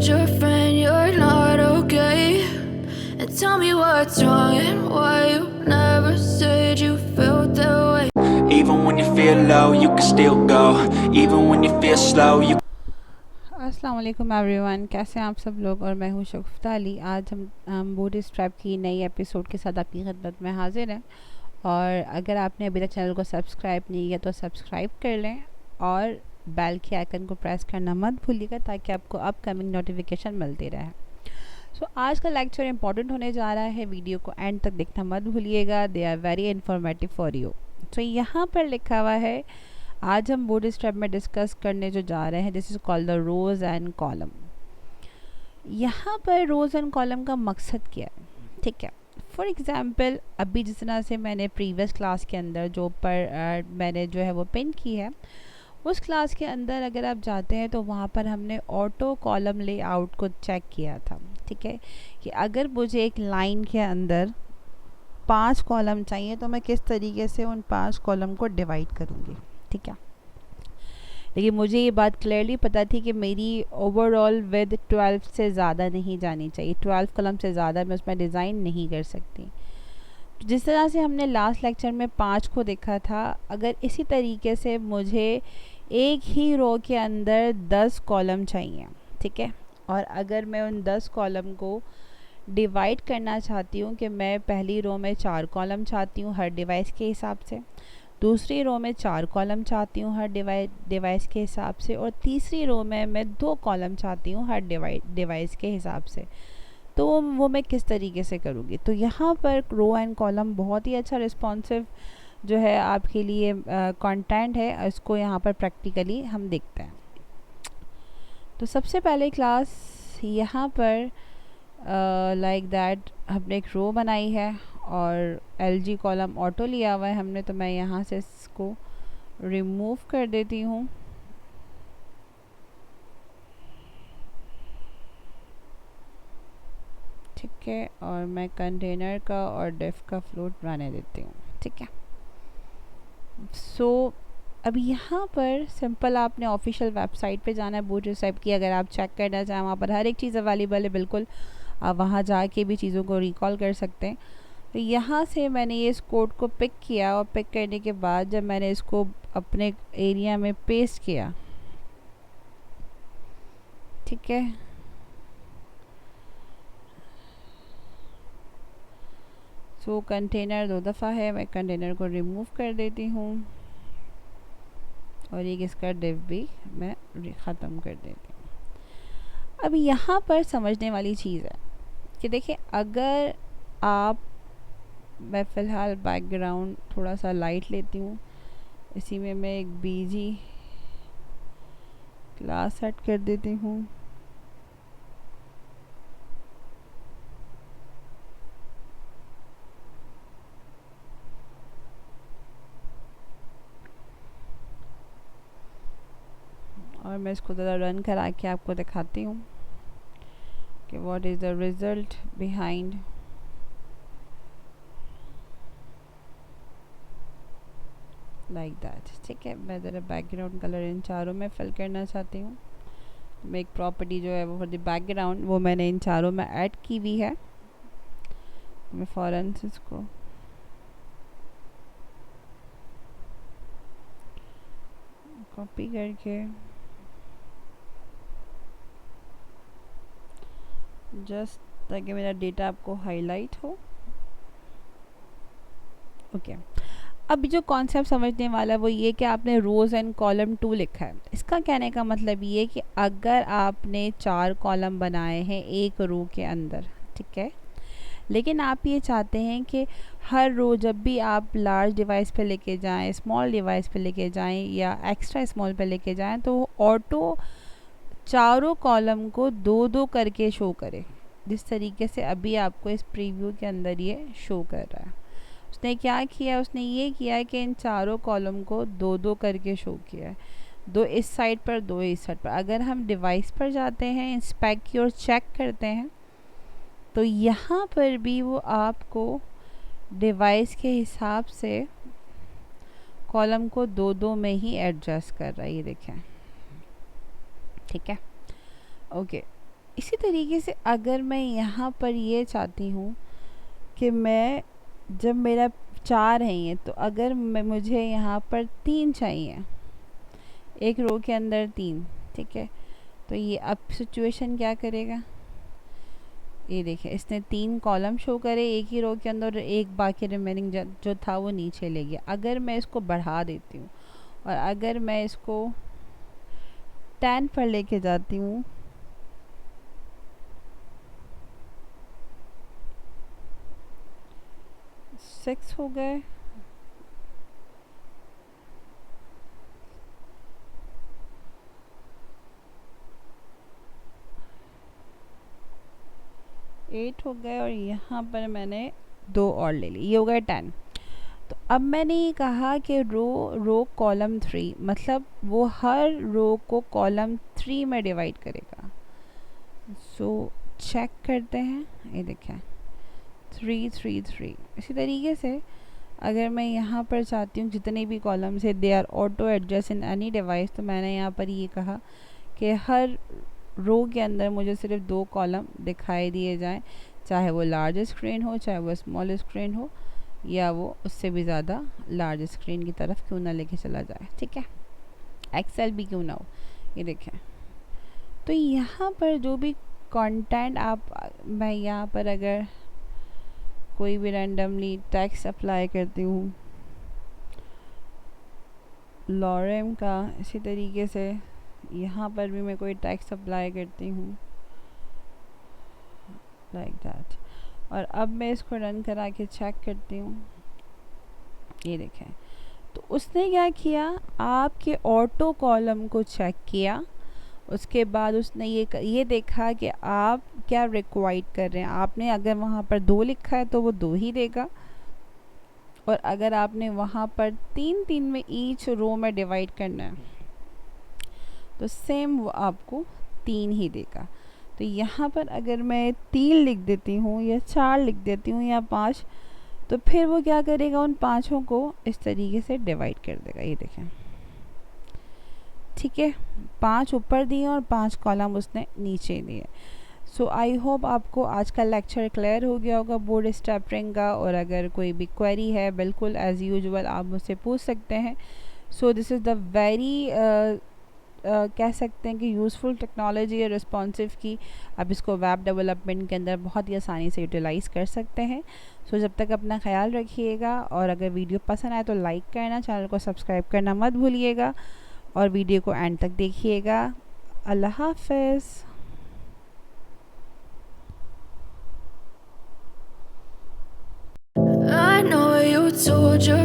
told your friend you're not okay, and tell me what's wrong and why you never said you felt that way. Even when you feel low, you can still go. Even when you feel slow, you अस्सलाम वालेकुम everyone, कैसे हैं आप सब लोग। और मैं हूं शगुफ्ता अली। आज हम बूटस्ट्रैप की नई एपिसोड के साथ आपकी खिदमत में हाजिर हैं। और अगर आपने अभी तक चैनल को सब्सक्राइब नहीं किया तो सब्सक्राइब कर लें और बेल के आइकन को प्रेस करना मत भूलिएगा ताकि आपको अपकमिंग नोटिफिकेशन मिलती रहे। आज का लेक्चर इंपॉर्टेंट होने जा रहा है, वीडियो को एंड तक देखना मत भूलिएगा। They are very informative for you. तो यहाँ पर लिखा हुआ है, आज हम बूटस्ट्रैप में डिस्कस करने जो जा रहे हैं, this is called the rows and column. यहाँ पर रोज़ एंड कॉलम का मकसद क्या है, ठीक है। फॉर एग्ज़ाम्पल, अभी जिस तरह से मैंने प्रीवियस क्लास के अंदर जो पर मैंने जो है वो पिन की है, उस क्लास के अंदर अगर आप जाते हैं तो वहाँ पर हमने ऑटो कॉलम लेआउट को चेक किया था, ठीक है। कि अगर मुझे एक लाइन के अंदर 5 कॉलम चाहिए तो मैं किस तरीके से उन 5 कॉलम को डिवाइड करूँगी, ठीक है। लेकिन मुझे ये बात क्लियरली पता थी कि मेरी ओवरऑल विद 12 से ज़्यादा नहीं जानी चाहिए। 12 कॉलम से ज़्यादा मैं उसमें डिज़ाइन नहीं कर सकती। तो जिस तरह से हमने लास्ट लेक्चर में 5 को देखा था, अगर इसी तरीके से मुझे एक ही रो के अंदर 10 कॉलम चाहिए, ठीक है। और अगर मैं उन 10 कॉलम को डिवाइड करना चाहती हूँ कि मैं पहली रो में 4 कॉलम चाहती हूँ हर डिवाइस के हिसाब से, दूसरी रो में 4 कॉलम चाहती हूँ हर डिवाइस के हिसाब से, और तीसरी रो में मैं 2 कॉलम चाहती हूँ हर डिवाइस के हिसाब से, तो वो मैं किस तरीके से करूँगी। तो यहाँ पर रो एंड कॉलम बहुत ही अच्छा रिस्पॉन्सिव जो है आपके लिए कंटेंट है, इसको यहाँ पर प्रैक्टिकली हम देखते हैं। तो सबसे पहले क्लास यहाँ पर लाइक दैट हमने एक रो बनाई है और LG कॉलम ऑटो लिया हुआ है हमने, तो मैं यहाँ से इसको रिमूव कर देती हूँ। ठीक है, और मैं कंटेनर का और डेफ का फ्लोट बनाने देती हूँ, ठीक है। सो अभी यहाँ पर सिंपल आपने ऑफिशियल वेबसाइट पे जाना है बूटस्ट्रैप की। अगर आप चेक करना चाहें, वहाँ पर हर एक चीज़ अवेलेबल है, बिल्कुल आप वहाँ जाके भी चीज़ों को रिकॉल कर सकते हैं। तो यहाँ से मैंने ये इस कोड को पिक किया और पिक करने के बाद जब मैंने इसको अपने एरिया में पेस्ट किया, ठीक है, सो कंटेनर 2 दफ़ा है, मैं कंटेनर को रिमूव कर देती हूँ और एक इसका डिव भी मैं ख़त्म कर देती हूँ। अब यहाँ पर समझने वाली चीज़ है कि देखिए, अगर आप, मैं फ़िलहाल बैकग्राउंड थोड़ा सा लाइट लेती हूँ, इसी में मैं एक बीजी क्लास सेट कर देती हूँ। और मैं इसको ज़रा रन करा के आपको दिखाती हूँ कि what is the result behind. Like that, ठीक है। मैं ज़रा बैकग्राउंड कलर इन चारों में फिल करना चाहती हूँ। मैं एक प्रॉपर्टी जो है वो फॉर द बैकग्राउंड वो मैंने इन चारों में ऐड की हुई है। मैं फ़ौरन से इसको कॉपी करके जस्ट ताकि मेरा डेटा आपको हाईलाइट हो। ओके, अब जो कॉन्सेप्ट समझने वाला है वो ये कि आपने रोज़ एंड कॉलम 2 लिखा है। इसका कहने का मतलब ये कि अगर आपने 4 कॉलम बनाए हैं एक रो के अंदर, ठीक है, लेकिन आप ये चाहते हैं कि हर रो जब भी आप लार्ज डिवाइस पे लेके जाएं, स्मॉल डिवाइस पे लेके जाएं या एक्स्ट्रा स्मॉल पे लेके जाएं, तो ऑटो चारों कॉलम को 2-2 करके शो करे, जिस तरीके से अभी आपको इस प्रीव्यू के अंदर ये शो कर रहा है। उसने क्या किया, उसने ये किया है कि इन चारों कॉलम को 2-2 करके शो किया है, 2 इस साइड पर 2 इस साइड पर। अगर हम डिवाइस पर जाते हैं, इंस्पेक्ट की और चेक करते हैं, तो यहाँ पर भी वो आपको डिवाइस के हिसाब से कॉलम को 2-2 में ही एडजस्ट कर रहा है, ये देखें, ठीक है। ओके, इसी तरीके से अगर मैं यहाँ पर ये चाहती हूँ कि मैं, जब मेरा 4 है ये, तो अगर मुझे यहाँ पर 3 चाहिए, एक रो के अंदर 3, ठीक है, तो ये अब सिचुएशन क्या करेगा, ये देखिए इसने 3 कॉलम शो करे एक ही रो के अंदर, एक बाकी रिमेनिंग जो था वो नीचे ले गया। अगर मैं इसको बढ़ा देती हूँ और अगर मैं इसको 10 पर लेके जाती हूँ, सिक्स हो गए, एट हो गए, और यहाँ पर मैंने 2 और ले ली, ये हो गए 10। तो अब मैंने ये कहा कि रो कॉलम 3, मतलब वो हर रो को कॉलम 3 में डिवाइड करेगा। सो चेक करते हैं, ये देखें 3 3 3। इसी तरीके से अगर मैं यहाँ पर चाहती हूँ जितने भी कॉलम्स है they are auto adjust in any device, तो मैंने यहाँ पर ये कहा कि हर रो के अंदर मुझे सिर्फ 2 कॉलम दिखाई दिए जाएं, चाहे वो लार्ज स्क्रीन हो, चाहे वो स्मॉल स्क्रीन हो, या वो उससे भी ज़्यादा लार्ज स्क्रीन की तरफ क्यों ना लेके चला जाए, ठीक है, एक्सेल भी क्यों ना हो। ये देखें, तो यहाँ पर जो भी कंटेंट मैं यहाँ पर अगर कोई भी रैंडमली टेक्स्ट अप्लाई करती हूँ लॉरेम का, इसी तरीके से यहाँ पर भी मैं कोई टेक्स्ट अप्लाई करती हूँ लाइक दैट, और अब मैं इसको रन करा के चेक करती हूँ। ये देखें, तो उसने क्या किया, आपके ऑटो कॉलम को चेक किया, उसके बाद उसने ये देखा कि आप क्या रिक्वायर्ड कर रहे हैं। आपने अगर वहाँ पर 2 लिखा है तो वो 2 ही देगा, और अगर आपने वहाँ पर 3 3 में ईच रो में डिवाइड करना है तो सेम वो आपको 3 ही देगा। तो यहाँ पर अगर मैं 3 लिख देती हूँ या 4 लिख देती हूँ या 5, तो फिर वो क्या करेगा, उन 5 को इस तरीके से डिवाइड कर देगा। ये देखें, ठीक है, 5 ऊपर दिए और 5 कॉलम उसने नीचे दिए। सो आई होप आपको आज का लेक्चर क्लियर हो गया होगा बोर्ड स्टैपलिंग का, और अगर कोई भी क्वेरी है बिल्कुल एज़ यूजुअल आप मुझसे पूछ सकते हैं। So this is the very कह सकते हैं कि यूज़फुल टेक्नोलॉजी है रिस्पॉन्सिव की। आप इसको वेब डेवलपमेंट के अंदर बहुत ही आसानी से यूटिलाइज़ कर सकते हैं। सो जब तक अपना ख्याल रखिएगा, और अगर वीडियो पसंद आए तो लाइक करना, चैनल को सब्सक्राइब करना मत भूलिएगा, और वीडियो को एंड तक देखिएगा। अल्लाह हाफ़िज़। I know you told your